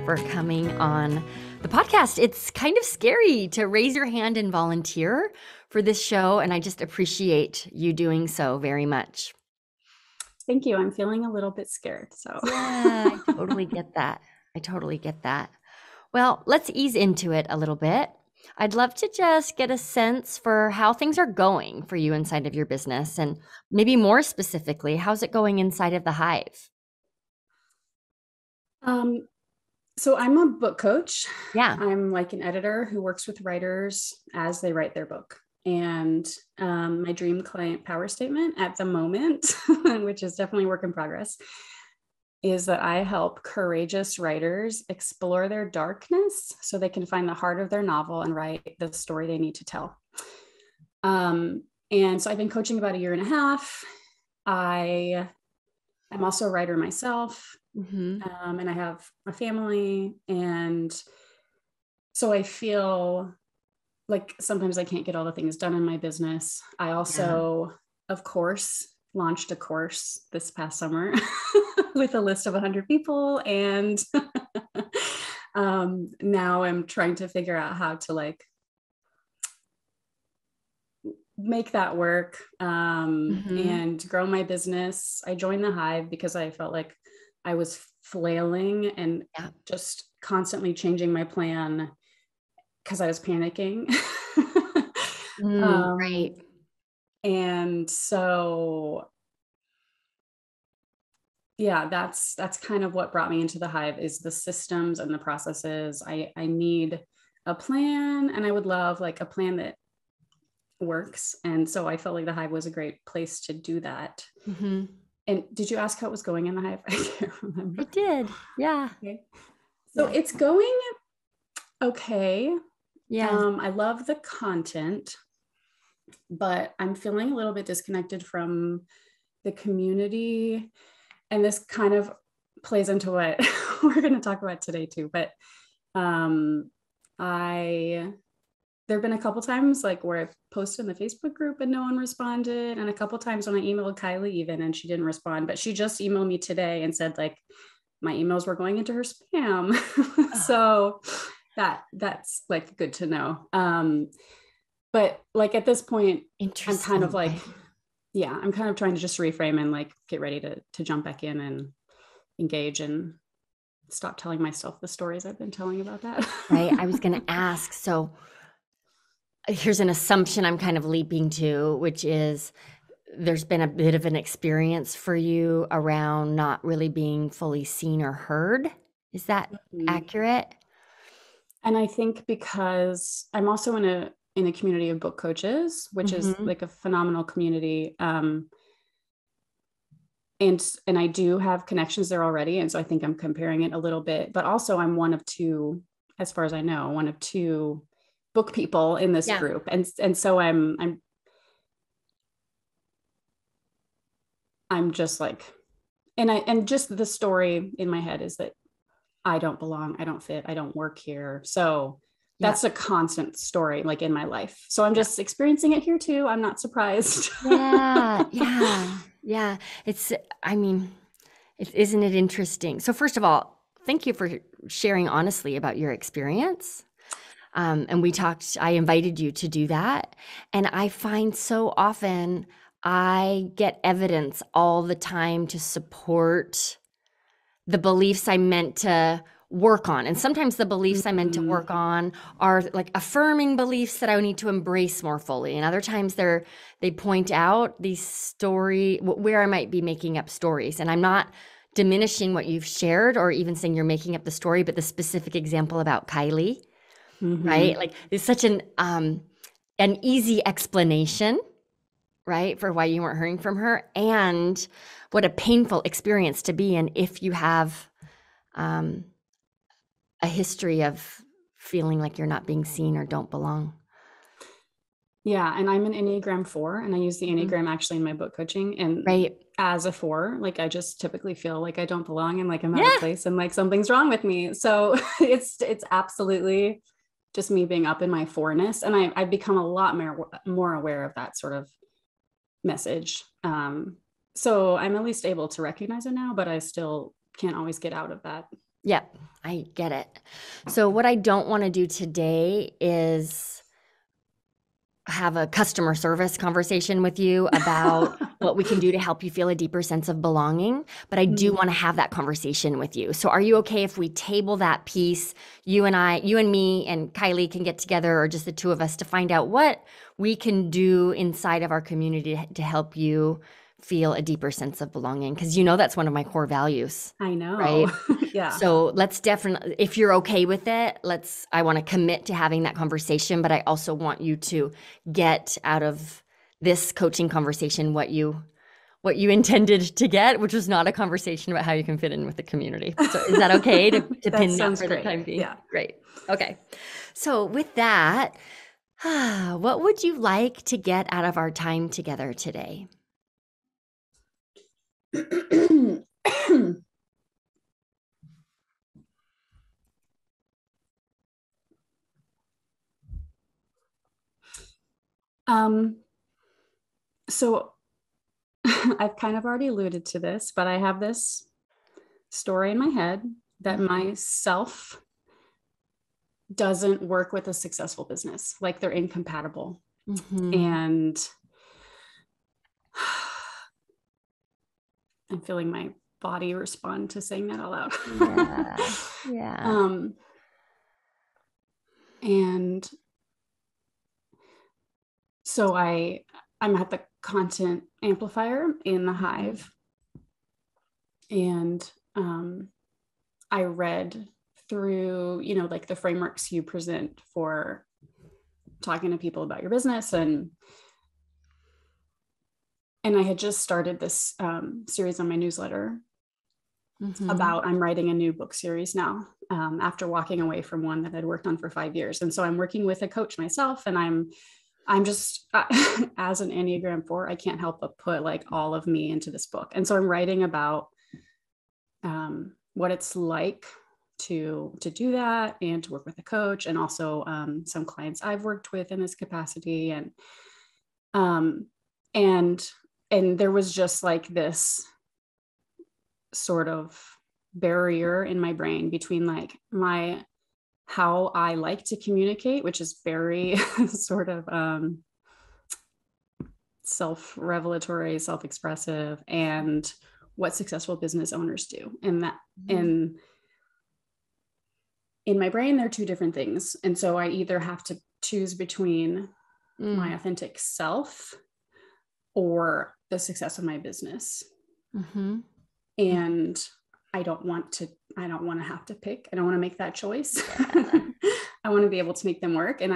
for coming on the podcast. It's kind of scary to raise your hand and volunteer for this show, and I just appreciate you doing so very much. Thank you. I'm feeling a little bit scared. So yeah, I totally get that. Well, let's ease into it a little bit. I'd love to just get a sense for how things are going for you inside of your business, and maybe more specifically, how's it going inside of the Hive? So I'm a book coach. Yeah. I'm like an editor who works with writers as they write their book. And my dream client power statement at the moment, which is definitely a work in progress, is that I help courageous writers explore their darkness so they can find the heart of their novel and write the story they need to tell. And so I've been coaching about 1.5 years. I am also a writer myself. Mm-hmm. And I have a family. And so I feel like sometimes I can't get all the things done in my business. I also, of course, launched a course this past summer with a list of 100 people. And now I'm trying to figure out how to make that work and grow my business. I joined the Hive because I felt like I was flailing and just constantly changing my plan because I was panicking. Right. And so, yeah, that's kind of what brought me into the Hive, is the systems and the processes. I need a plan, and I would love like a plan that works. And so I felt like the Hive was a great place to do that. Mm-hmm. And did you ask how it was going in the Hive? I can't remember. I did. Yeah. Okay. So it's going okay. Yeah. I love the content, but I'm feeling a little bit disconnected from the community. And this kind of plays into what we're going to talk about today too. But there have been a couple times like where I've posted in the Facebook group and no one responded. And a couple times when I emailed Kylie even, and she didn't respond, but she just emailed me today and said like my emails were going into her spam. So that's like good to know. But like at this point, I'm kind of like, I'm kind of trying to just reframe and like get ready to jump back in and engage and stop telling myself the stories I've been telling about that. Right. I was going to ask. So here's an assumption I'm kind of leaping to, which is there's been a bit of an experience for you around not really being fully seen or heard. Is that accurate? And I think because I'm also in a community of book coaches, which is like a phenomenal community. And I do have connections there already. And so I think I'm comparing it a little bit, but also I'm one of two, as far as I know, one of two book people in this group. And so I'm just like, and just the story in my head is that I don't belong, I don't fit, I don't work here. So that's a constant story like in my life. So I'm just experiencing it here too. I'm not surprised. Yeah. Isn't it interesting? So first of all, thank you for sharing honestly about your experience. And I invited you to do that. And I find so often I get evidence all the time to support the beliefs I meant to work on. And sometimes the beliefs I meant to work on are like affirming beliefs that I need to embrace more fully. And other times they point out these story where I might be making up stories. And I'm not diminishing what you've shared or even saying you're making up the story, but the specific example about Kylie, right? Like it's such an easy explanation, right, for why you weren't hearing from her, and what a painful experience to be in if you have a history of feeling like you're not being seen or don't belong. Yeah. And I'm an Enneagram 4, and I use the Enneagram actually in my book coaching. And as a 4, like I just typically feel like I don't belong and like I'm out of place and like something's wrong with me. So it's absolutely just me being up in my 4-ness. And I've become a lot more aware of that sort of message. So I'm at least able to recognize it now, but I still can't always get out of that Yep, I get it. So what I don't want to do today is have a customer service conversation with you about what we can do to help you feel a deeper sense of belonging, but I do Mm. want to have that conversation with you. So are you okay if we table that piece? You and me and Kylie can get together, or just the two of us, to find out what we can do inside of our community to help you feel a deeper sense of belonging, because that's one of my core values, I know. right? Yeah. So let's definitely, if you're okay with it, I want to commit to having that conversation, but I also want you to get out of this coaching conversation what you intended to get, which was not a conversation about how you can fit in with the community. So is that okay to That pin that sounds for the great. time being? Yeah. Great. Okay. So with that, what would you like to get out of our time together today? So I've kind of already alluded to this, but I have this story in my head that myself doesn't work with a successful business. Like, they're incompatible. Mm-hmm. And I'm feeling my body respond to saying that out loud. Yeah. Yeah. And so I'm at the content amplifier in the Hive, and I read through, like the frameworks you present for talking to people about your business, and I had just started this series on my newsletter about, I'm writing a new book series now, after walking away from one that I'd worked on for 5 years. And so I'm working with a coach myself, and I'm just as an Enneagram 4, I can't help but put like all of me into this book. And so I'm writing about what it's like to do that, and to work with a coach, and also some clients I've worked with in this capacity. And there was just like this sort of barrier in my brain between like how I like to communicate, which is very sort of self-revelatory, self-expressive, and what successful business owners do. And that in my brain, they're two different things. And so I either have to choose between my authentic self or the success of my business. And I don't want to have to pick. I don't want to make that choice. I want to be able to make them work. And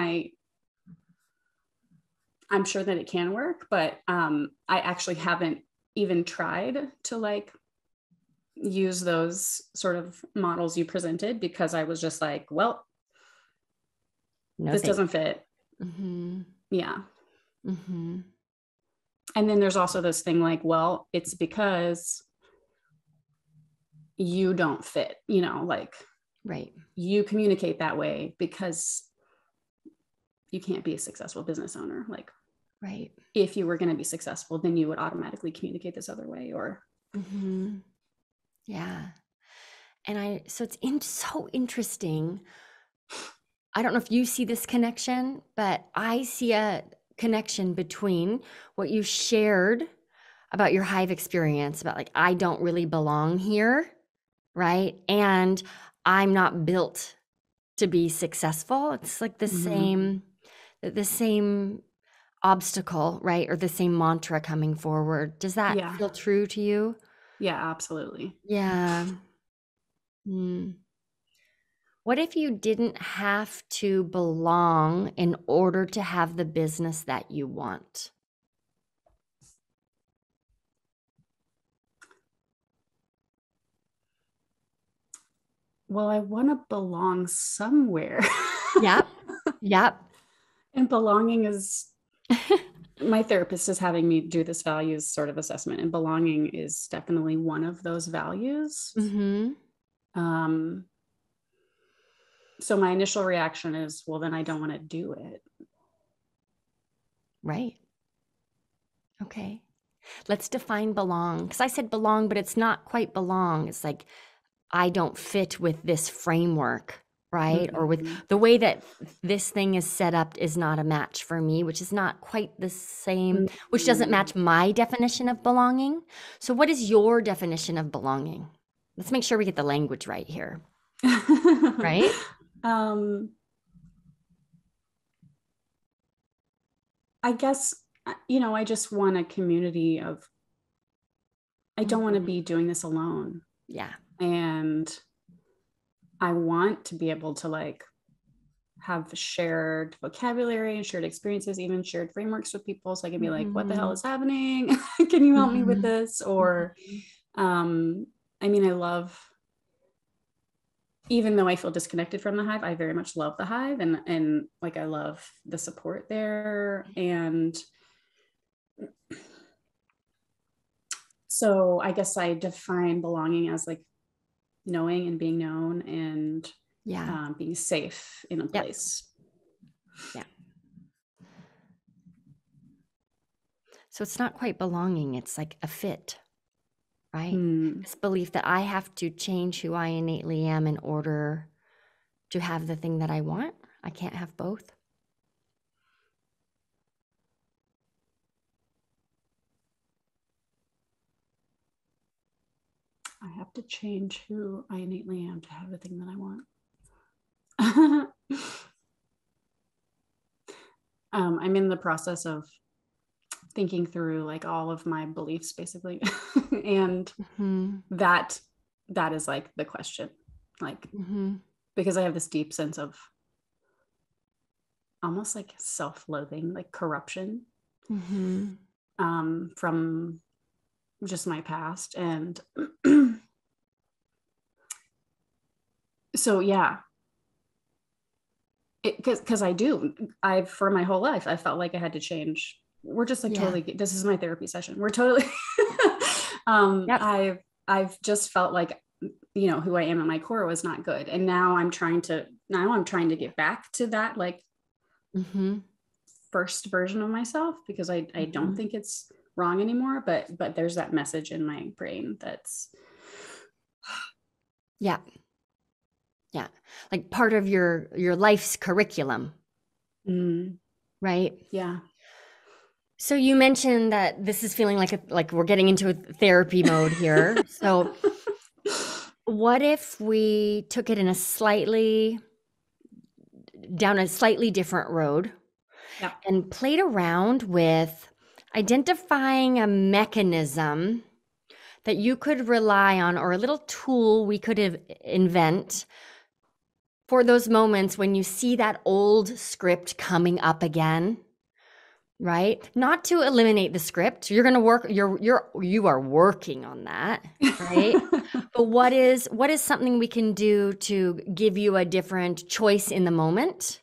I'm sure that it can work, but I actually haven't even tried to like use those sort of models you presented, because I was just like, well, this doesn't fit. Yeah. And then there's also this thing like, well, it's because you don't fit, like, Right. you communicate that way because you can't be a successful business owner. Like, Right. if you were going to be successful, then you would automatically communicate this other way, or. Yeah. And so it's so interesting. I don't know if you see this connection, but I see a connection between what you shared about your Hive experience, about like, I don't really belong here, right? And I'm not built to be successful. It's like the same obstacle, right? Or the same mantra coming forward. Does that feel true to you? Yeah, absolutely. Yeah. What if you didn't have to belong in order to have the business that you want? Well, I want to belong somewhere. Yep. Yep. And belonging is, my therapist is having me do this values sort of assessment, and belonging is definitely one of those values. So my initial reaction is, well, then I don't want to do it. Right. Okay. Let's define belong. Because I said belong, but it's not quite belong. It's like I don't fit with this framework, right? Or with Mm-hmm. the way that this thing is set up is not a match for me, which is not quite the same, which doesn't match my definition of belonging. So what is your definition of belonging? Let's make sure we get the language right here, right? I guess, I just want a community of, I don't want to be doing this alone. Yeah. And I want to be able to like have shared vocabulary and shared experiences, even shared frameworks with people. So I can be like, what the hell is happening? Can you help me with this? Or, I love, even though I feel disconnected from the hive, I very much love the hive, and like, I love the support there. And so I guess I define belonging as like knowing and being known, and being safe in a place. Yeah. So it's not quite belonging. It's like a fit, right? This belief that I have to change who I innately am in order to have the thing that I want. I can't have both. I have to change who I innately am to have the thing that I want. I'm in the process of thinking through like all of my beliefs, basically. And that is like the question, like, because I have this deep sense of almost like self-loathing, like corruption, from just my past. And so, yeah, because I've for my whole life, I felt like I had to change. We're just like totally, this is my therapy session. We're totally, I've just felt like, who I am at my core was not good. And now I'm trying to get back to that, like, first version of myself, because I don't think it's wrong anymore, but there's that message in my brain that's like part of your life's curriculum, right? Yeah. So you mentioned that this is feeling like we're getting into a therapy mode here. So what if we took it in down a slightly different road and played around with identifying a mechanism that you could rely on, or a little tool we could invent for those moments when you see that old script coming up again, right? Not to eliminate the script. You're going to work, you are working on that, right? But what is something we can do to give you a different choice in the moment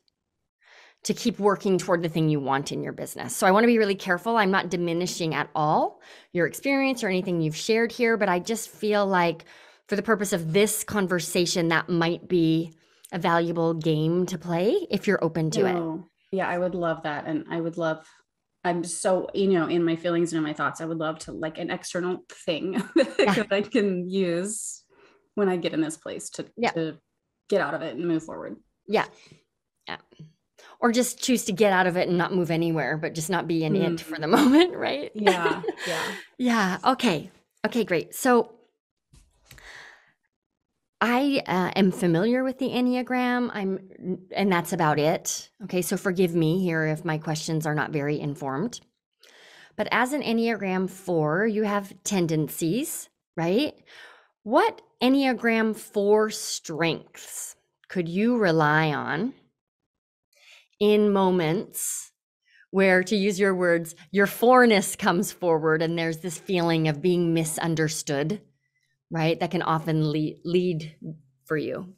to keep working toward the thing you want in your business? So I want to be really careful. I'm not diminishing at all your experience or anything you've shared here, but I just feel like for the purpose of this conversation, that might be a valuable game to play if you're open to it. Yeah, I would love that. And I'm so, in my feelings and in my thoughts, I would love to like an external thing that I can use when I get in this place to get out of it and move forward. Yeah. Or just choose to get out of it and not move anywhere, but just not be in it for the moment, right? Yeah. Yeah. Okay, great. So I am familiar with the Enneagram, and that's about it. Okay, so forgive me here if my questions are not very informed. But as an Enneagram 4, you have tendencies, right? What Enneagram 4 strengths could you rely on in moments where, to use your words, your 4-ness comes forward and there's this feeling of being misunderstood, right? That can often lead for you.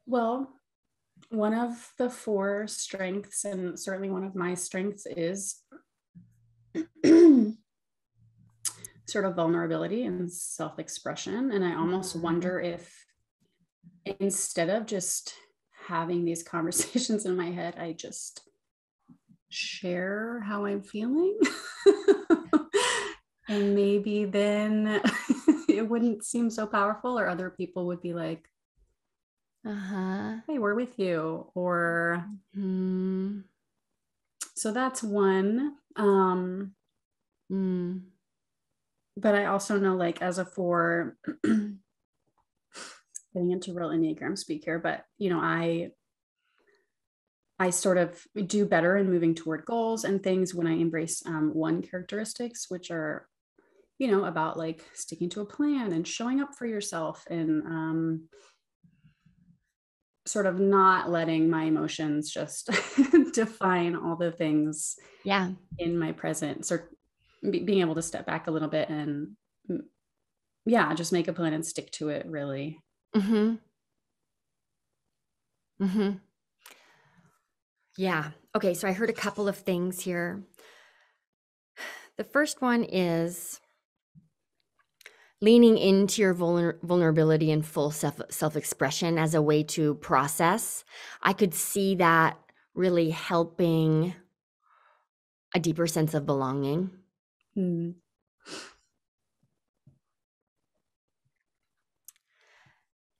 Well, one of the 4 strengths, and certainly one of my strengths, is sort of vulnerability and self-expression. And I almost wonder if instead of just having these conversations in my head, I just share how I'm feeling. And maybe then it wouldn't seem so powerful, or other people would be like, hey, we're with you, or so that's one. But I also know, like, as a 4, getting into real Enneagram speak here, but you know, I sort of do better in moving toward goals and things when I embrace 1 characteristics, which are, you know, about like sticking to a plan and showing up for yourself, and sort of not letting my emotions just define all the things in my present. So being able to step back a little bit and just make a plan and stick to it, really. Yeah. Okay. So I heard a couple of things here. The first one is leaning into your vulnerability and full self-expression as a way to process. I could see that really helping a deeper sense of belonging.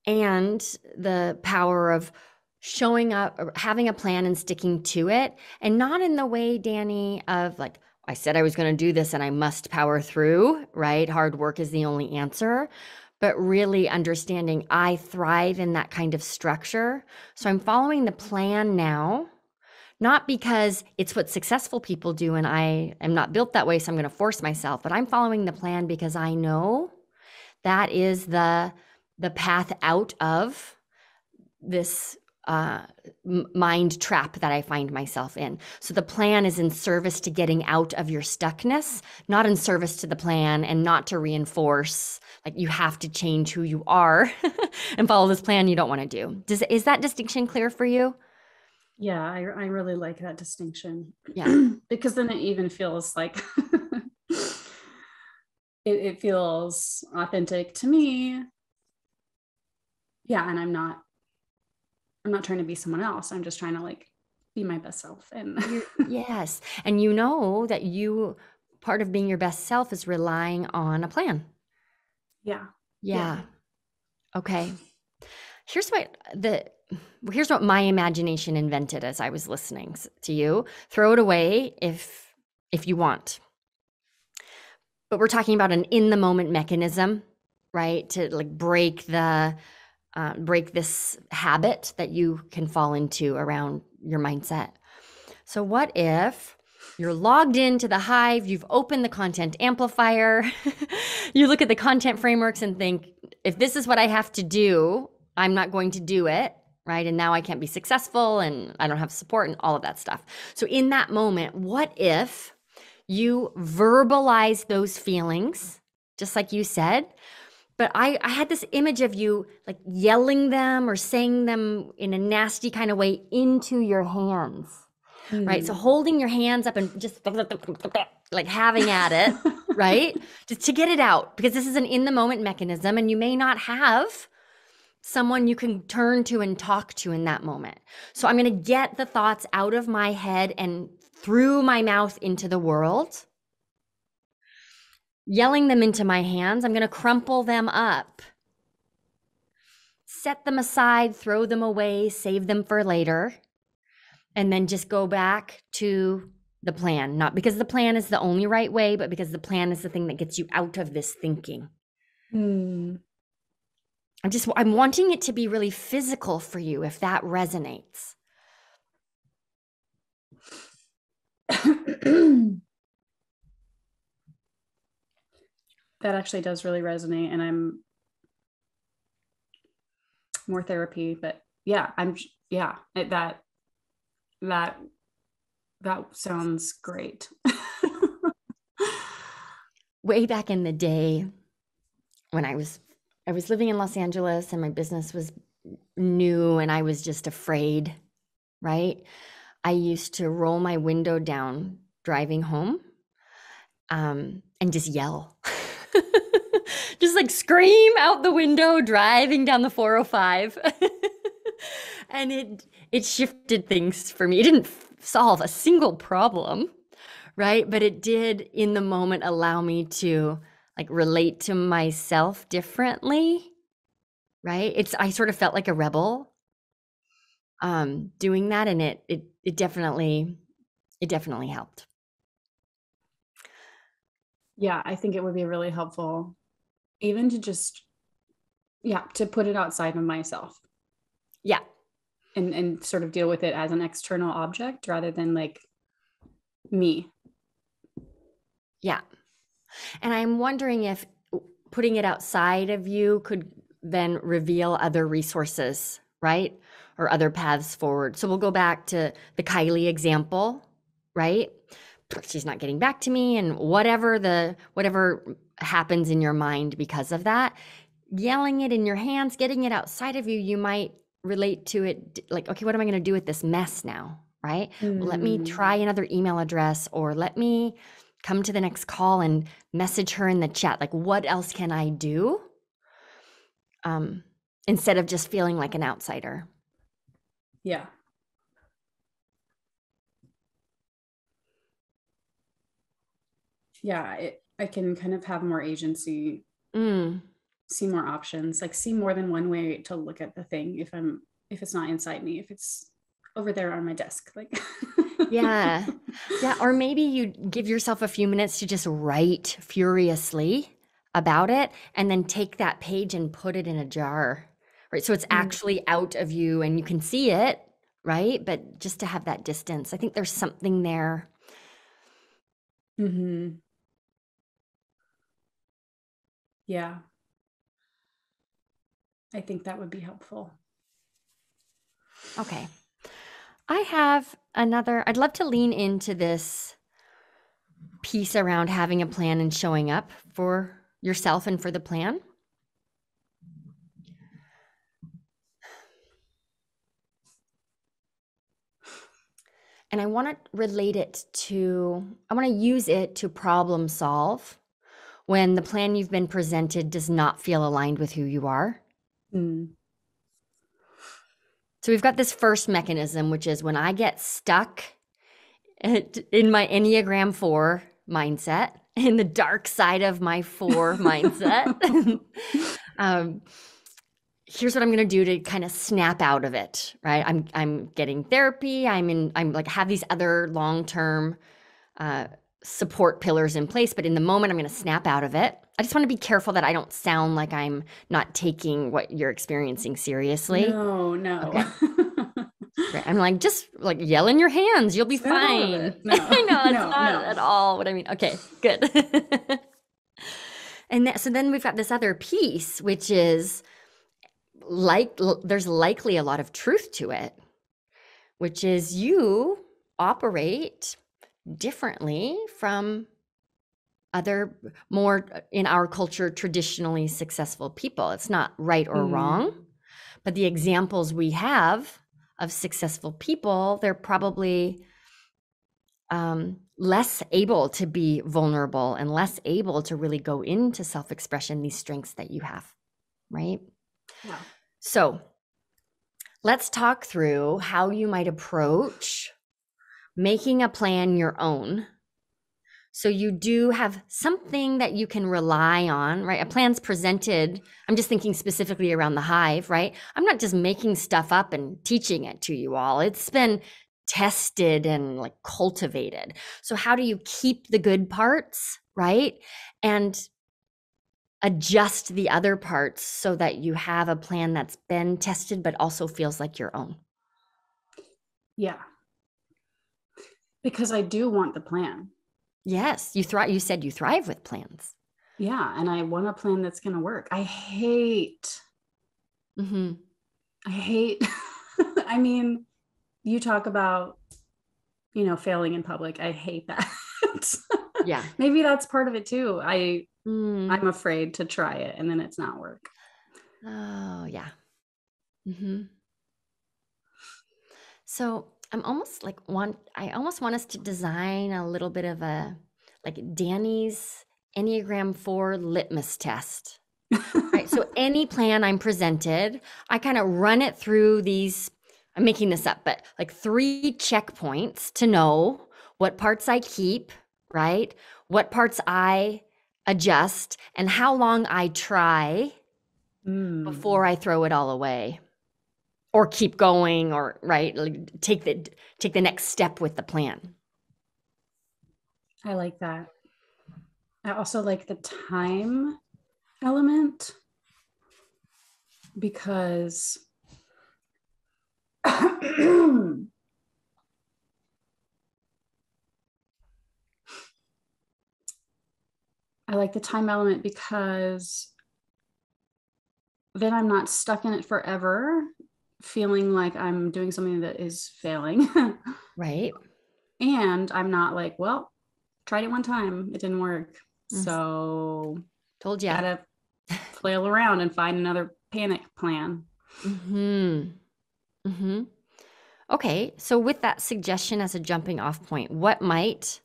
And the power of showing up, or having a plan and sticking to it, and not in the way, Dani, of like, I said I was going to do this and I must power through, right? Hard work is the only answer, but really understanding I thrive in that kind of structure. So I'm following the plan now, not because it's what successful people do and I am not built that way, so I'm going to force myself, but I'm following the plan because I know that is the path out of this mind trap that I find myself in. So the plan is in service to getting out of your stuckness, not in service to the plan, and not to reinforce like you have to change who you are and follow this plan you don't want to do. Is that distinction clear for you? Yeah, I really like that distinction. Yeah. Because then it even feels like it feels authentic to me. Yeah, and I'm not trying to be someone else. I'm just trying to like be my best self. And yes. And you know that part of being your best self is relying on a plan. Yeah. Okay. Here's what my imagination invented as I was listening to you. Throw it away if you want. But we're talking about an in the moment mechanism, right? To like break this habit that you can fall into around your mindset. So what if you're logged into the Hive, you've opened the content amplifier, you look at the content frameworks and think, if this is what I have to do, I'm not going to do it, right? And now I can't be successful and I don't have support and all of that stuff. So in that moment, what if you verbalize those feelings, just like you said? But I had this image of you like yelling them or saying them in a nasty kind of way into your hands, right? So holding your hands up and just like having at it, right? Just to get it out, because this is an in the moment mechanism and you may not have someone you can turn to and talk to in that moment. So I'm going to get the thoughts out of my head and through my mouth into the world. Yelling them into my hands, I'm going to crumple them up, set them aside, throw them away, save them for later, and then just go back to the plan. Not because the plan is the only right way, but because the plan is the thing that gets you out of this thinking. I'm wanting it to be really physical for you, if that resonates. That actually does really resonate, and I'm more therapy, but that sounds great. Way back in the day when I was living in Los Angeles and my business was new and I was just afraid, right? I used to roll my window down driving home and just yell. Just like scream out the window driving down the 405. And it shifted things for me. It didn't solve a single problem, right? But it did in the moment allow me to like relate to myself differently, right? I sort of felt like a rebel doing that, and it definitely helped. Yeah, I think it would be really helpful even to just, to put it outside of myself. Yeah. And sort of deal with it as an external object rather than like me. Yeah. And I'm wondering if putting it outside of you could then reveal other resources, right? Or other paths forward. So we'll go back to the Kylie example, right? She's not getting back to me, and whatever happens in your mind because of that, yelling it in your hands, getting it outside of you, you might relate to it like, okay, what am I going to do with this mess now, right? Well, let me try another email address, or let me come to the next call and message her in the chat. Like, what else can I do? Instead of just feeling like an outsider. Yeah. Yeah, I can kind of have more agency, see more options, like see more than one way to look at the thing if it's not inside me, if it's over there on my desk, like. Yeah. Or maybe you give yourself a few minutes to just write furiously about it, and then take that page and put it in a jar, right? So it's actually out of you and you can see it, right? But just to have that distance, I think there's something there. Yeah. I think that would be helpful. Okay. I have I'd love to lean into this piece around having a plan and showing up for yourself and for the plan. And I want to use it to problem solve when the plan you've been presented does not feel aligned with who you are. So we've got this first mechanism, which is when I get stuck in my Enneagram 4 mindset, in the dark side of my 4 mindset. Here's what I'm going to do to kind of snap out of it, right? I'm getting therapy. I'm like have these other long-term support pillars in place, but in the moment I'm going to snap out of it. I just want to be careful that I don't sound like I'm not taking what you're experiencing seriously. No. Okay. Right. I'm like, just like yell in your hands. You'll be fine. No. I know that's not at all what I mean. Okay, good. And so then we've got this other piece, which is there's likely a lot of truth to it, which is you operate differently from other more in our culture traditionally successful people. It's not right or wrong, but the examples we have of successful people, they're probably less able to be vulnerable and less able to really go into self-expression, these strengths that you have, right? Wow. So let's talk through how you might approach making a plan your own. So you do have something that you can rely on, right? A plan's presented. I'm just thinking specifically around the hive, right? I'm not just making stuff up and teaching it to you all. It's been tested and like cultivated. So how do you keep the good parts, right? And adjust the other parts so that you have a plan that's been tested, but also feels like your own. Yeah. Because I do want the plan. Yes, you said you thrive with plans. Yeah, and I want a plan that's going to work. I hate, I mean, you talk about, failing in public. I hate that. Yeah. Maybe that's part of it too. I'm afraid to try it and then it's not work. Oh, yeah. So I almost want us to design a little bit of a, like Dani's Enneagram 4 litmus test, right? So any plan I'm presented, I kind of run it through these, I'm making this up, but like 3 checkpoints to know what parts I keep, right? What parts I adjust, and how long I try before Mm. I throw it all away or keep going, or right, like take the next step with the plan. I like that. I also like the time element because I like the time element because then I'm not stuck in it forever, feeling like I'm doing something that is failing. Right. And I'm not like, well, tried it one time, it didn't work. So Told you. gotta flail around and find another panic plan. Mm-hmm. Mm-hmm. Okay. So with that suggestion as a jumping off point, what might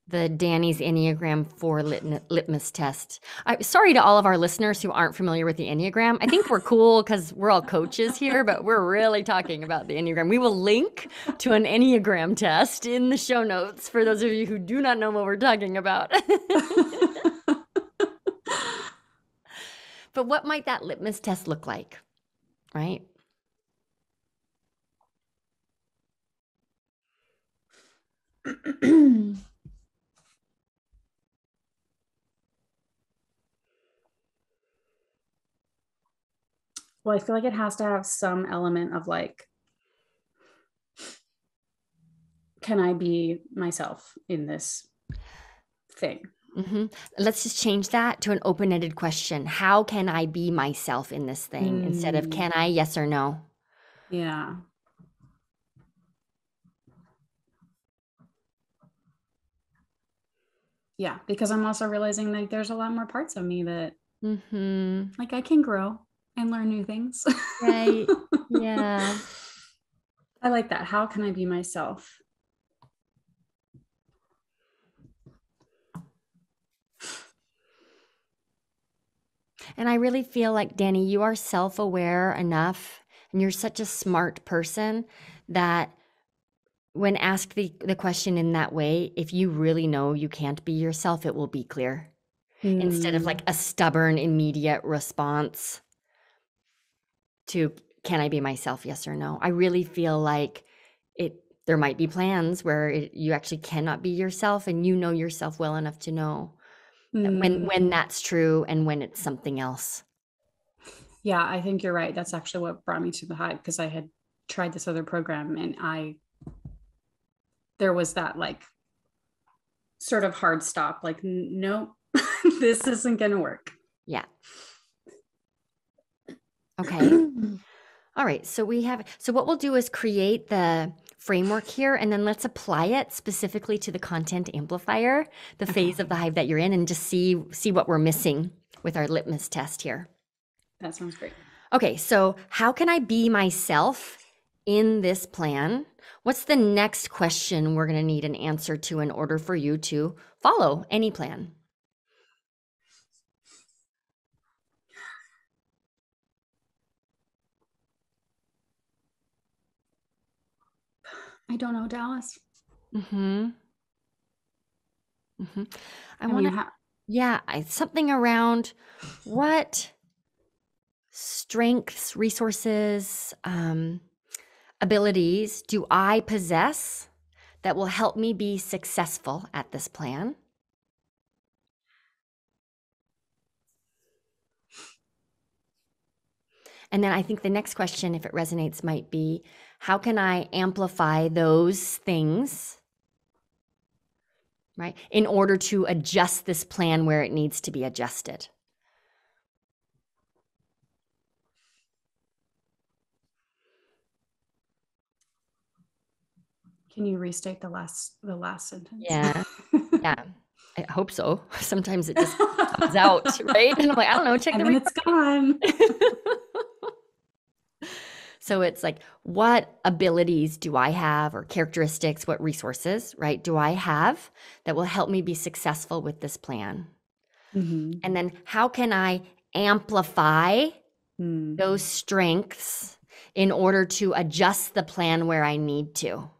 the Dani's Enneagram 4 litmus test? I'm sorry to all of our listeners who aren't familiar with the Enneagram. I think we're cool because we're all coaches here, but we're really talking about the Enneagram. We will link to an Enneagram test in the show notes for those of you who do not know what we're talking about. But what might that litmus test look like, right? Well, I feel like it has to have some element of like, can I be myself in this thing? Mm-hmm. Let's just change that to an open-ended question. How can I be myself in this thing instead of can I, yes or no? Yeah. Yeah, because I'm also realizing that there's a lot more parts of me that like I can grow and learn new things. Right. Yeah. I like that. How can I be myself? And I really feel like, Dani, you are self-aware enough and you're such a smart person that when asked the question in that way, if you really know you can't be yourself, it will be clear. Instead of like a stubborn, immediate response to can I be myself, yes or no? I really feel like there might be plans where you actually cannot be yourself, and you know yourself well enough to know that when that's true and when it's something else. Yeah, I think you're right. That's actually what brought me to the Hive, because I had tried this other program and there was that like sort of hard stop, like, nope, this isn't going to work. Yeah. Okay. All right. So what we'll do is create the framework here, and then let's apply it specifically to the content amplifier, the phase of the Hive that you're in, and just see what we're missing with our litmus test here. That sounds great. Okay. So how can I be myself in this plan? What's the next question we're going to need an answer to in order for you to follow any plan? I don't know, Dallas. Mm-hmm. Mm-hmm. I mean, want to, something around what strengths, resources, abilities do I possess that will help me be successful at this plan? And then I think the next question, if it resonates, might be, how can I amplify those things, right, in order to adjust this plan where it needs to be adjusted? Can you restate the last sentence? Yeah. Yeah. I hope so. Sometimes it just comes out, right? And I'm like, I don't know, check and the then it's gone. So it's like, what abilities do I have, or characteristics, what resources, right, do I have that will help me be successful with this plan? Mm-hmm. And then how can I amplify those strengths in order to adjust the plan where I need to?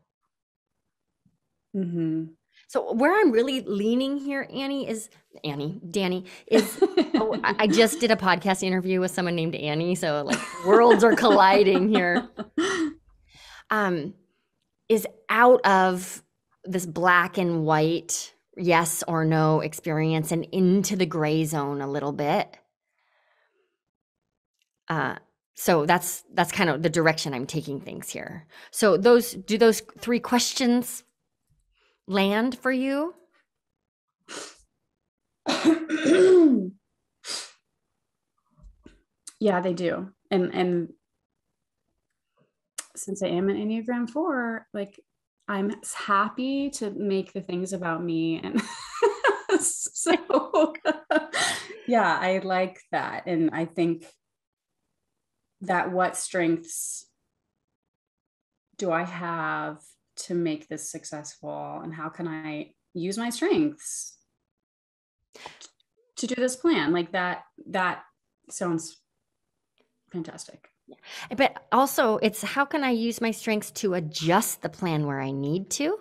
Mm-hmm. So where I'm really leaning here, Dani, is I just did a podcast interview with someone named Annie, so like worlds are colliding here. Is out of this black and white, yes or no experience and into the gray zone a little bit. So that's kind of the direction I'm taking things here. So those 3 questions land for you? Yeah, they do. And since I am an Enneagram 4, like I'm happy to make the things about me. And so yeah, I like that. And I think that what strengths do I have to make this successful, and how can I use my strengths to do this plan? Like that sounds fantastic. But also it's how can I use my strengths to adjust the plan where I need to?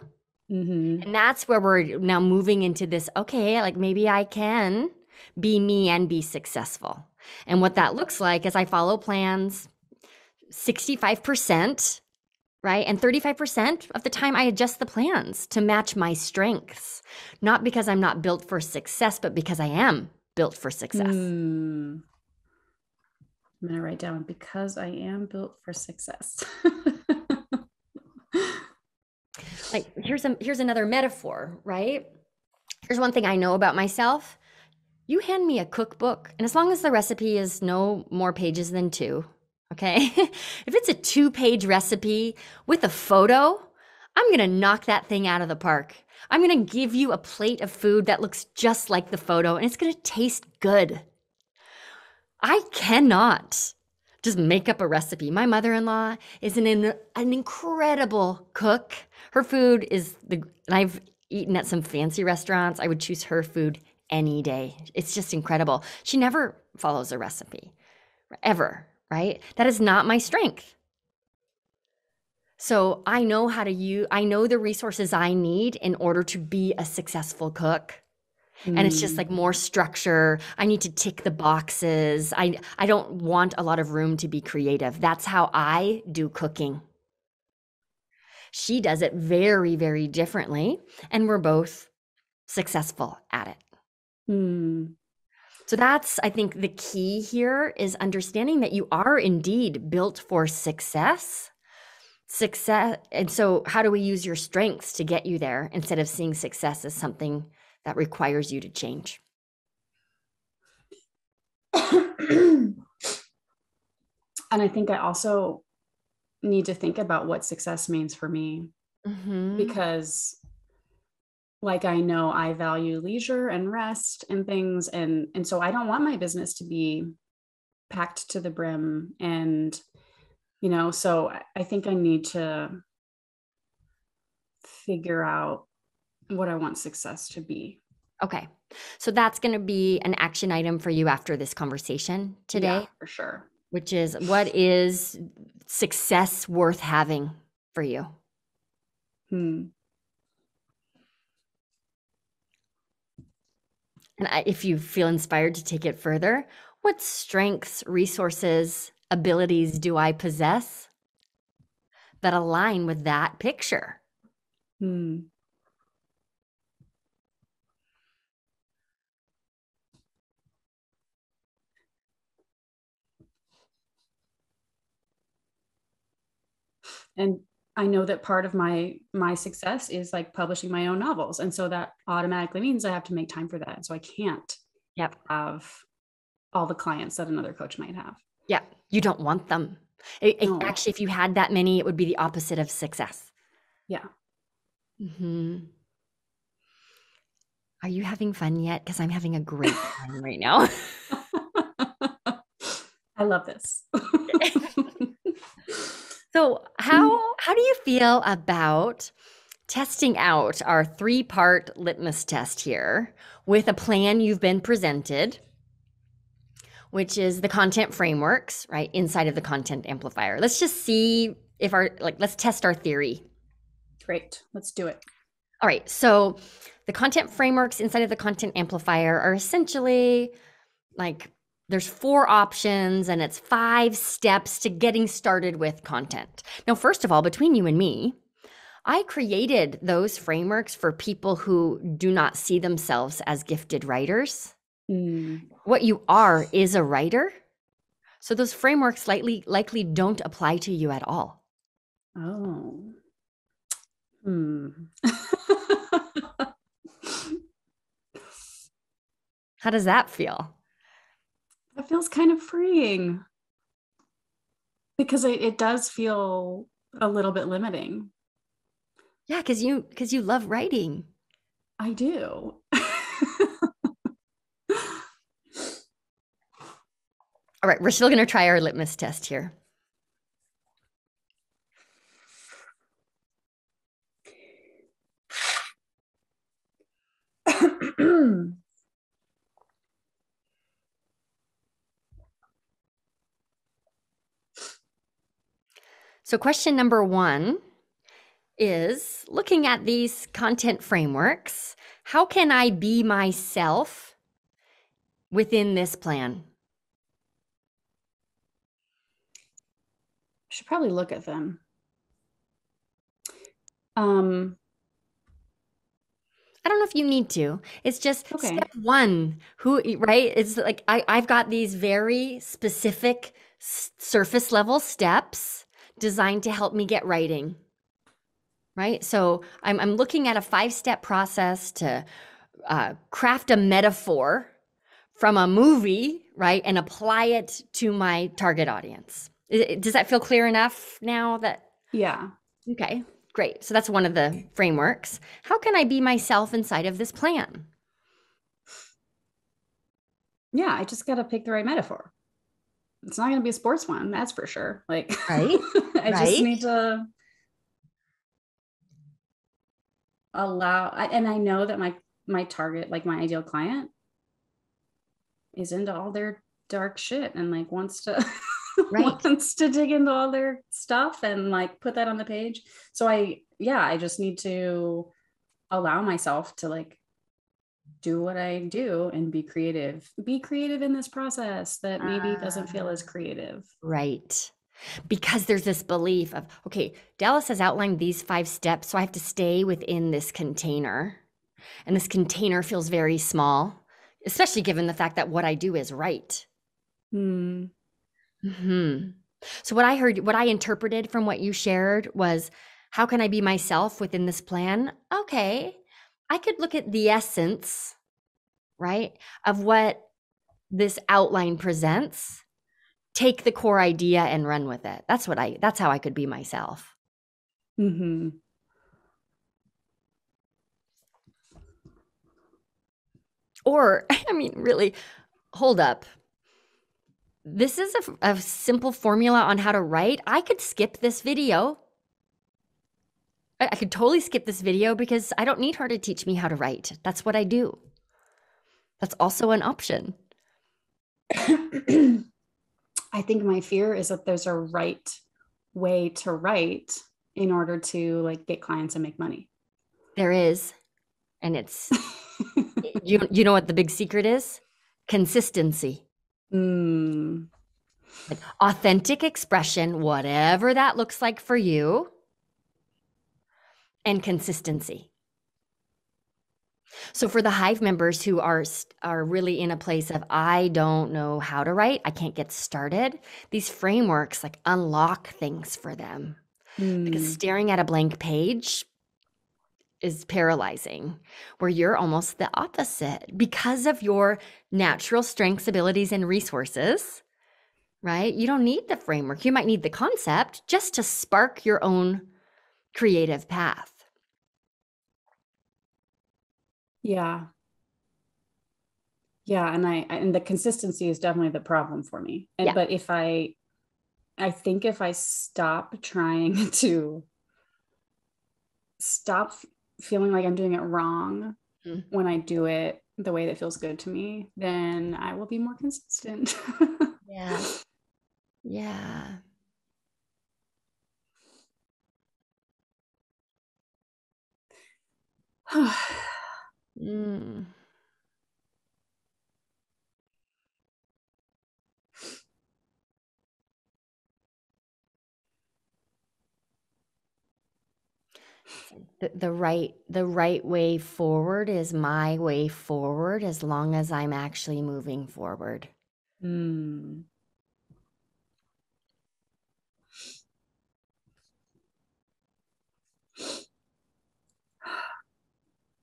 Mm-hmm. And that's where we're now moving into this, okay, like maybe I can be me and be successful. And what that looks like is I follow plans 65%, right? And 35% of the time I adjust the plans to match my strengths, not because I'm not built for success, but because I am built for success. I'm going to write down, because I am built for success. Like here's another metaphor, right? Here's one thing I know about myself. You hand me a cookbook, and as long as the recipe is no more pages than 2, okay? If it's a 2-page recipe with a photo, I'm gonna knock that thing out of the park. I'm gonna give you a plate of food that looks just like the photo, and it's gonna taste good. I cannot just make up a recipe. My mother-in-law is an incredible cook. Her food is and I've eaten at some fancy restaurants. I would choose her food any day. It's just incredible. She never follows a recipe, ever, right? That is not my strength. So I know I know the resources I need in order to be a successful cook. And it's just like more structure. I need to tick the boxes. I don't want a lot of room to be creative. That's how I do cooking. She does it very, very differently, and we're both successful at it. So that's, I think, the key here is understanding that you are indeed built for success. And so how do we use your strengths to get you there instead of seeing success as something that requires you to change? And I think I also need to think about what success means for me, because like, I know I value leisure and rest and things. And so I don't want my business to be packed to the brim. And, so I think I need to figure out what I want success to be. Okay. So that's going to be an action item for you after this conversation today. Yeah, for sure. Which is, what is success worth having for you? And if you feel inspired to take it further, what strengths, resources, abilities do I possess that align with that picture? And I know that part of my success is like publishing my own novels. And so that automatically means I have to make time for that. And so I can't have all the clients that another coach might have. Yeah. You don't want them. Actually, if you had that many, it would be the opposite of success. Yeah. Are you having fun yet? Because I'm having a great time right now. I love this. So how do you feel about testing out our 3-part litmus test here with a plan you've been presented, which is the content frameworks, right, inside of the content amplifier? Let's just see if let's test our theory. Great. Let's do it. All right. So the content frameworks inside of the content amplifier are essentially like there's 4 options and it's 5 steps to getting started with content. Now, first of all, between you and me, I created those frameworks for people who do not see themselves as gifted writers. What you are is a writer. So those frameworks likely don't apply to you at all. Oh. How does that feel? That feels kind of freeing because it does feel a little bit limiting. Yeah, because you love writing. I do. All right, we're still going to try our litmus test here. So question number 1 is, looking at these content frameworks, how can I be myself within this plan? I should probably look at them. I don't know if you need to. It's just Okay. step 1. Right? It's like I've got these very specific surface level steps designed to help me get writing. Right? So I'm looking at a 5-step process to craft a metaphor from a movie, right, and apply it to my target audience. Does that feel clear enough now? Yeah. Okay, great. So that's one of the frameworks. How can I be myself inside of this plan? Yeah, I just got to pick the right metaphor. It's not going to be a sports one, that's for sure. Like, Right, I just right. need to allow, and I know that my target, like my ideal client, is into all their dark shit and like wants to Right. wants to dig into all their stuff and like put that on the page. So I just need to allow myself to like do what I do and be creative in this process that maybe doesn't feel as creative. Right. Because there's this belief of, okay, Dallas has outlined these 5 steps, so I have to stay within this container. And this container feels very small, especially given the fact that what I do is right. Hmm. So what I interpreted from what you shared was, how can I be myself within this plan? Okay, I could look at the essence, right, of what this outline presents, take the core idea and run with it. That's how I could be myself. Mm-hmm. Or, I mean, really, hold up. This is a simple formula on how to write. I could skip this video. I could totally skip this video because I don't need her to teach me how to write. That's what I do. That's also an option. I think my fear is that there's a right way to write in order to like get clients and make money. There is, and it's you know what the big secret is? Consistency. Mm. Like authentic expression, whatever that looks like for you, and consistency. So for the Hive members who are really in a place of, I don't know how to write, I can't get started, these frameworks like unlock things for them. Because staring at a blank page is paralyzing, where you're almost the opposite because of your natural strengths, abilities, and resources, right? You don't need the framework. You might need the concept just to spark your own creative path. Yeah. Yeah. And the consistency is definitely the problem for me. And, Yeah. but I think if I stop trying to stop feeling like I'm doing it wrong when I do it the way that feels good to me, then I will be more consistent. Yeah. Yeah. Mm. The right way forward is my way forward as long as I'm actually moving forward. Mm.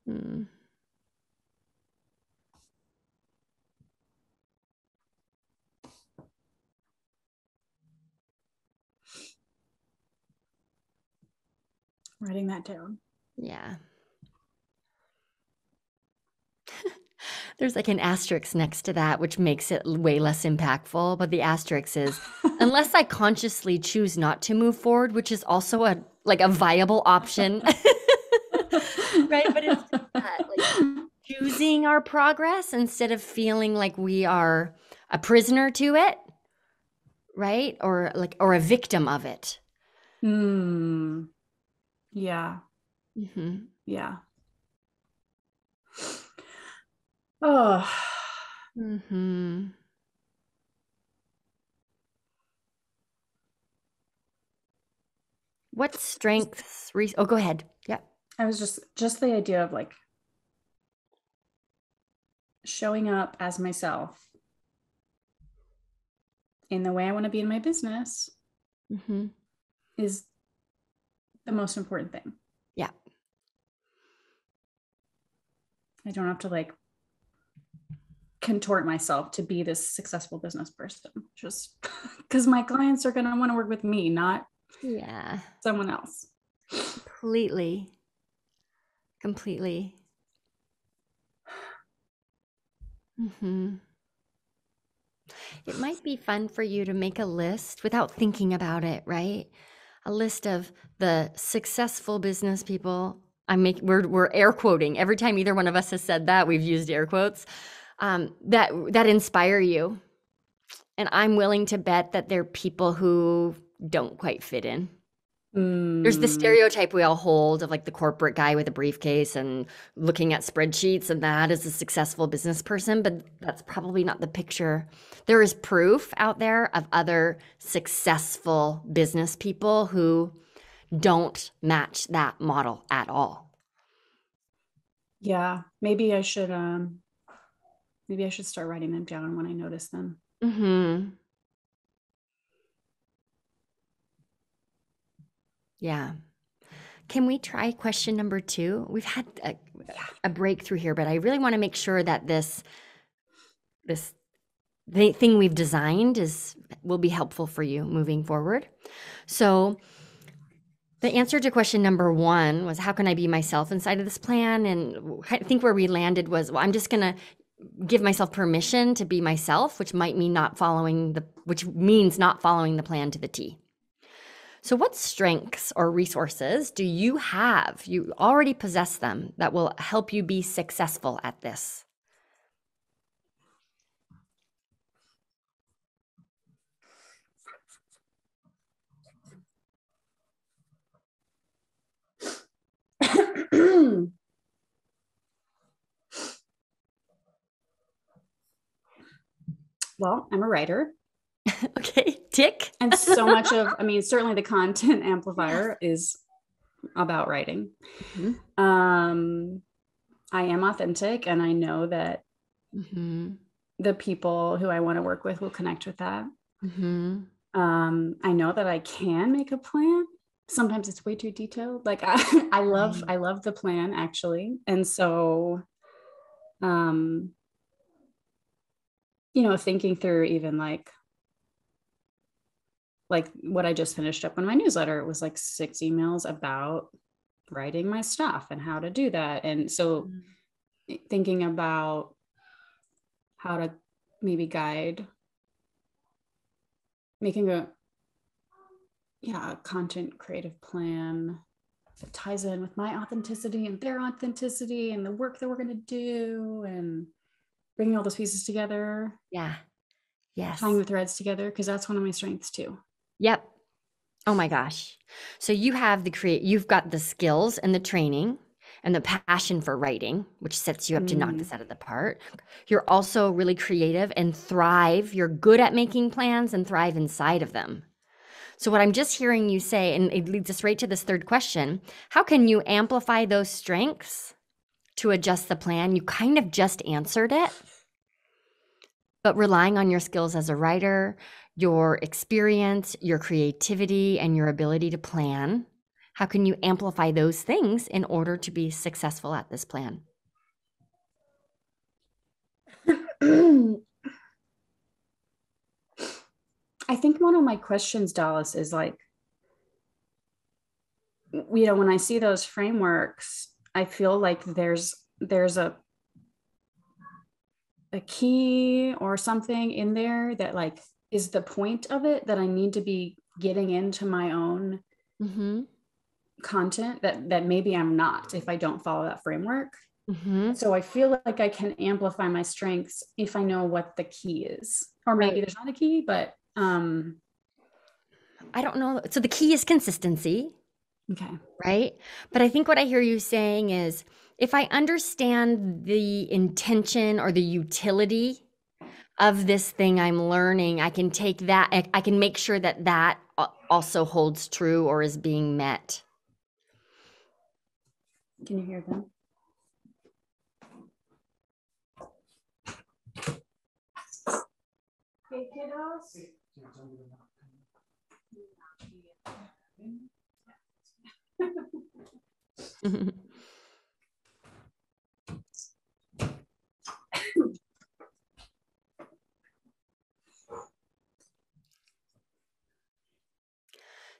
Mm. Writing that down. Yeah. There's like an asterisk next to that, which makes it way less impactful. But the asterisk is, unless I consciously choose not to move forward, which is also a viable option, right? But it's just that, like choosing our progress instead of feeling like we are a prisoner to it, right? Or a victim of it. Mm. Yeah. Mm-hmm. Yeah. Oh. Mm-hmm. What strengths? Oh, go ahead. Yeah. I was just the idea of like showing up as myself in the way I want to be in my business Mm-hmm. is the most important thing. Yeah. I don't have to like contort myself to be this successful business person just because my clients are going to want to work with me, not Yeah. someone else. Completely. Mm-hmm. It might be fun for you to make a list without thinking about it, right? A list of the successful business people. We're air quoting every time either one of us has said that. We've used air quotes that inspire you, and I'm willing to bet that they're people who don't quite fit in. There's the stereotype we all hold of like the corporate guy with a briefcase and looking at spreadsheets, and that is a successful business person, but that's probably not the picture. There is proof out there of other successful business people who don't match that model at all. Yeah, maybe I should start writing them down when I notice them. Mm-hmm. Yeah. Can we try question number 2? We've had a breakthrough here, but I really want to make sure that this the thing we've designed will be helpful for you moving forward. So the answer to question number 1 was, how can I be myself inside of this plan? And I think where we landed was, well, I'm just going to give myself permission to be myself, which means not following the plan to the T. So what strengths or resources do you have? You already possess them that will help you be successful at this. Well, I'm a writer. Okay, tick. And so much of, certainly the content amplifier is about writing. Mm-hmm. I am authentic, and I know that the people who I want to work with will connect with that. Mm-hmm. I know that I can make a plan. Sometimes it's way too detailed. Like I love the plan actually. And so, thinking through even like what I just finished up on my newsletter, it was like 6 emails about writing my stuff and how to do that. And so thinking about how to maybe guide making a content creative plan that ties in with my authenticity and their authenticity and the work that we're going to do, and bringing all those pieces together. Yeah. Yes. Tying the threads together, because that's one of my strengths too. Yep. Oh my gosh. So you have you've got the skills and the training, and the passion for writing, which sets you up to knock this out of the park. You're also really creative and thrive. You're good at making plans and thrive inside of them. So what I'm just hearing you say, and it leads us right to this third question, how can you amplify those strengths to adjust the plan? You kind of just answered it, but relying on your skills as a writer, your experience, your creativity, and your ability to plan, how can you amplify those things in order to be successful at this plan? I think one of my questions, Dallas, is like, when I see those frameworks, I feel like there's a key or something in there that like is the point of it, that I need to be getting into my own content that maybe I'm not if I don't follow that framework. So I feel like I can amplify my strengths if I know what the key is, or maybe there's not a key, but I don't know. So the key is consistency. Okay. Right? But I think what I hear you saying is, if I understand the intention or the utility of this thing I'm learning, I can take that, I can make sure that that also holds true or is being met. Can you hear them? Hey, kiddos.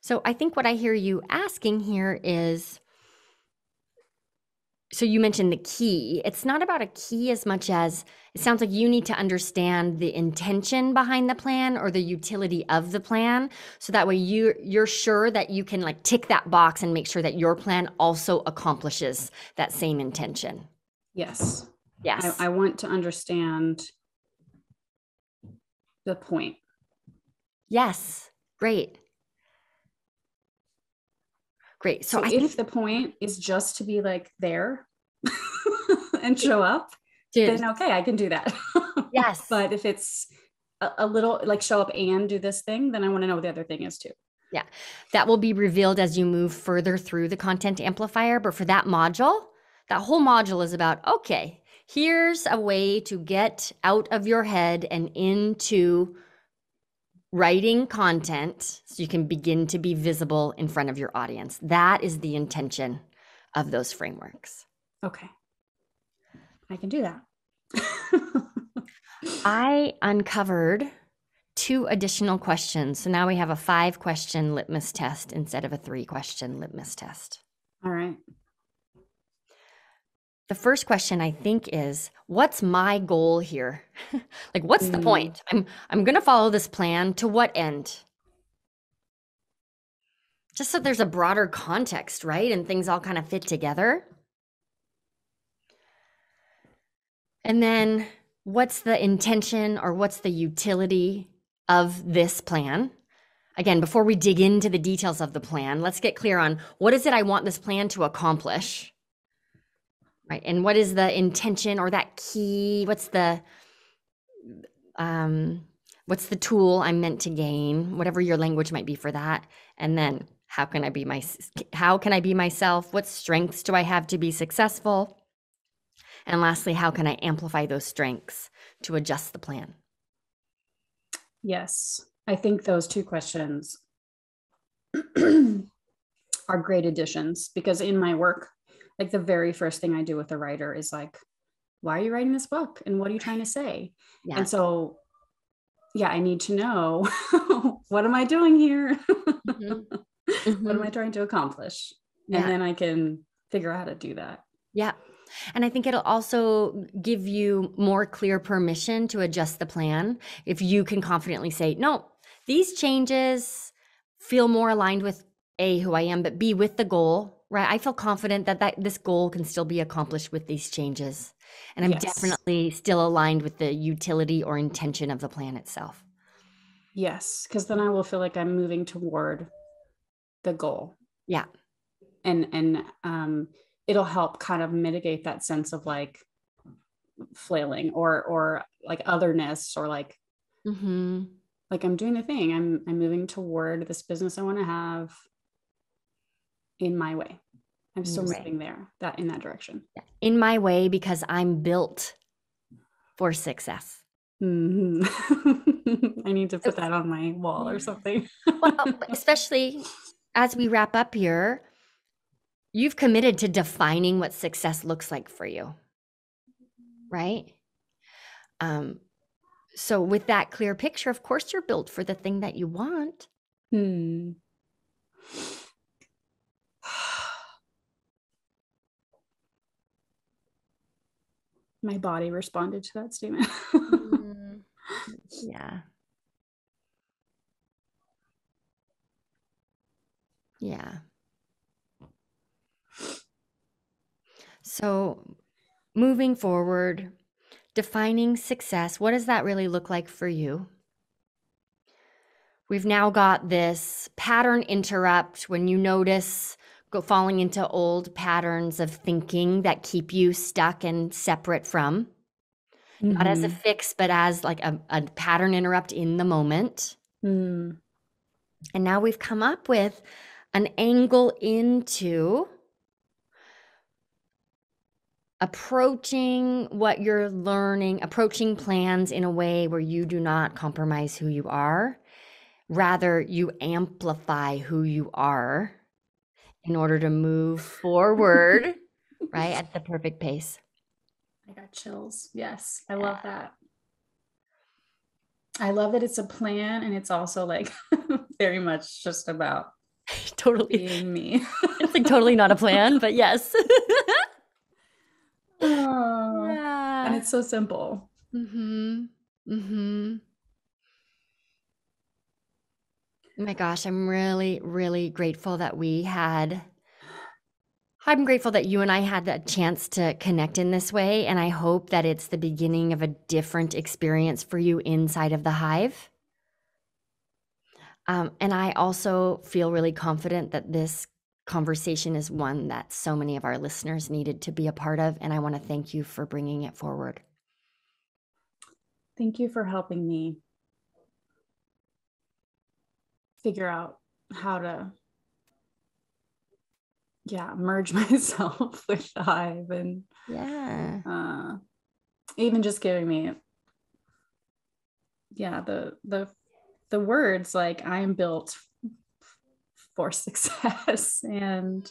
So I think what I hear you asking here is, so you mentioned the key. It's not about a key as much as it sounds like you need to understand the intention behind the plan or the utility of the plan. So that way you're sure that you can like tick that box and make sure that your plan also accomplishes that same intention. Yes. Yes. I want to understand the point. Yes. Great. Great. So if the point is just to be like there and show up, then okay, I can do that. Yes. But if it's a little like show up and do this thing, then I want to know what the other thing is too. Yeah. That will be revealed as you move further through the content amplifier. But for that module, that whole module is about, okay, here's a way to get out of your head and into writing content so you can begin to be visible in front of your audience. That is the intention of those frameworks. Okay. I can do that. I uncovered 2 additional questions. So now we have a 5-question litmus test instead of a 3-question litmus test. All right. The first question I think is, what's my goal here? Like, what's the point? I'm going to follow this plan to what end? Just so there's a broader context, right? And things all kind of fit together. And then what's the intention or what's the utility of this plan? Again, before we dig into the details of the plan, let's get clear on what is it I want this plan to accomplish? Right. And what is the intention or that key? What's the tool I'm meant to gain? Whatever your language might be for that. And then how can I be myself? What strengths do I have to be successful? And lastly, how can I amplify those strengths to adjust the plan? Yes. I think those 2 questions are great additions, because in my work, like the very first thing I do with a writer is like, why are you writing this book? And what are you trying to say? Yeah. And so, yeah, I need to know what am I doing here? What am I trying to accomplish? Yeah. And then I can figure out how to do that. Yeah. And I think it'll also give you more clear permission to adjust the plan if you can confidently say, no, these changes feel more aligned with A, who I am, but B, with the goal, right? I feel confident that this goal can still be accomplished with these changes. And I'm definitely still aligned with the utility or intention of the plan itself. Yes, because then I will feel like I'm moving toward the goal. Yeah. And it'll help kind of mitigate that sense of like flailing or like otherness, or like, like I'm doing the thing. I'm moving toward this business I want to have in my way. I'm still moving there, that in that direction. In my way, because I'm built for success. I need to put that on my wall or something. Well, especially as we wrap up here, you've committed to defining what success looks like for you, right? So with that clear picture, of course, you're built for the thing that you want. My body responded to that statement. Yeah. Yeah. So moving forward, defining success, what does that really look like for you? We've now got this pattern interrupt when you notice falling into old patterns of thinking that keep you stuck and separate from, not as a fix, but as like a pattern interrupt in the moment. And now we've come up with an angle into approaching what you're learning, approaching plans in a way where you do not compromise who you are. Rather, you amplify who you are in order to move forward, right, at the perfect pace. I got chills. Yes, I love that. I love that it's a plan, and it's also like very much just about totally being me. It's like totally not a plan, but yes. Yeah. And it's so simple. Oh my gosh, I'm really, really grateful that I'm grateful that you and I had that chance to connect in this way, and I hope that it's the beginning of a different experience for you inside of the hive. And I also feel really confident that this conversation is one that so many of our listeners needed to be a part of, and I want to thank you for bringing it forward. Thank you for helping me figure out how to merge myself with the hive, and even just giving me the words like I'm built for success, and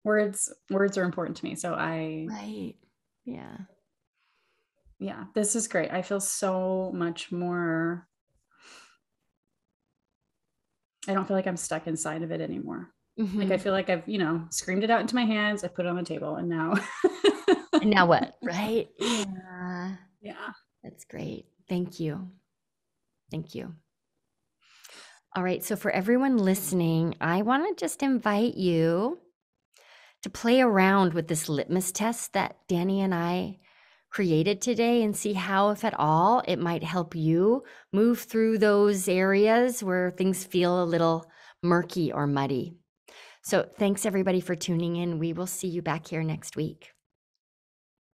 words are important to me. So this is great. I feel so much more, I don't feel like I'm stuck inside of it anymore. Like I feel like I've, screamed it out into my hands, I put it on the table, and now and now what? Right? Yeah. That's great. Thank you. All right, so for everyone listening, I want to just invite you to play around with this litmus test that Dani and I created today and see how, if at all, it might help you move through those areas where things feel a little murky or muddy. So thanks everybody for tuning in. We will see you back here next week.